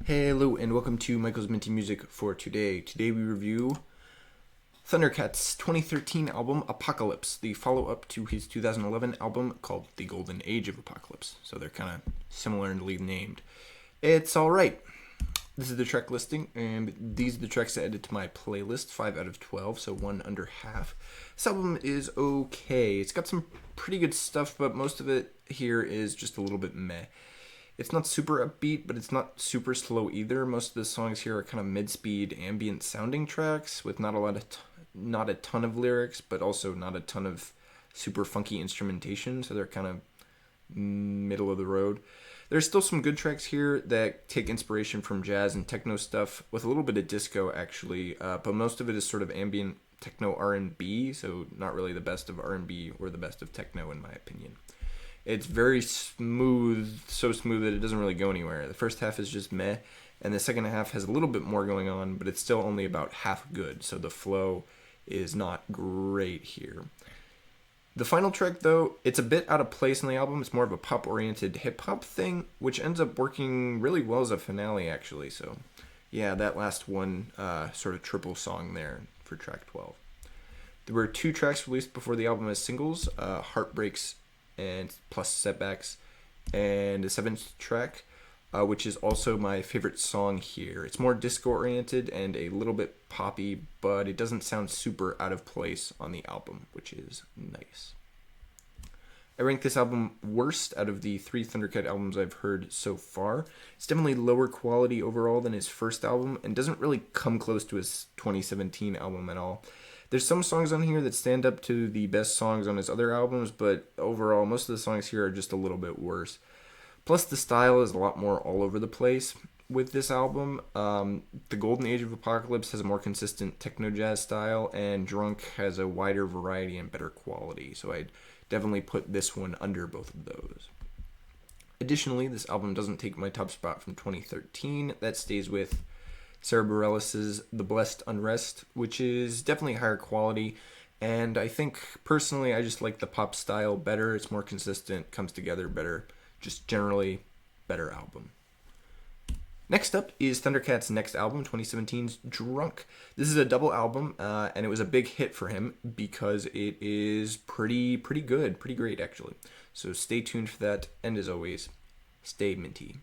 Hello and welcome to Michael's Minty Music for today. Today we review Thundercat's 2013 album Apocalypse, the follow-up to his 2011 album called The Golden Age of Apocalypse. So they're kind of similarly named. It's alright. This is the track listing, and these are the tracks I added to my playlist, 5 out of 12, so 1 under half. This album is okay. It's got some pretty good stuff, but most of it here is just a little bit meh. It's not super upbeat, but it's not super slow either. Most of the songs here are kind of mid-speed, ambient sounding tracks with not a ton of lyrics, but also not a ton of super funky instrumentation. So they're kind of middle of the road. There's still some good tracks here that take inspiration from jazz and techno stuff, with a little bit of disco actually. But most of it is sort of ambient techno R&B, so not really the best of R&B or the best of techno in my opinion. It's very smooth, so smooth that it doesn't really go anywhere. The first half is just meh, and the second half has a little bit more going on, but it's still only about half good, so the flow is not great here. The final track, though, it's a bit out of place on the album. It's more of a pop-oriented hip-hop thing, which ends up working really well as a finale, actually. So, yeah, that last one sort of triple song there for track 12. There were 2 tracks released before the album as singles, Heartbreaks and plus Setbacks, and a 7th track, which is also my favorite song here. It's more disco-oriented and a little bit poppy, but it doesn't sound super out of place on the album, which is nice. I rank this album worst out of the 3 Thundercat albums I've heard so far. It's definitely lower quality overall than his first album, and doesn't really come close to his 2017 album at all. There's some songs on here that stand up to the best songs on his other albums, but overall, most of the songs here are just a little bit worse. Plus, the style is a lot more all over the place with this album. The Golden Age of Apocalypse has a more consistent techno-jazz style, and Drunk has a wider variety and better quality, so I'd definitely put this one under both of those. Additionally, this album doesn't take my top spot from 2013. That stays with Sarah Bareilles' The Blessed Unrest, which is definitely higher quality, and I think personally I just like the pop style better. It's more consistent, comes together better, just generally better album. Next up is Thundercat's next album, 2017's Drunk. This is a double album, and it was a big hit for him because it is pretty good, pretty great actually. So stay tuned for that, and as always, stay minty.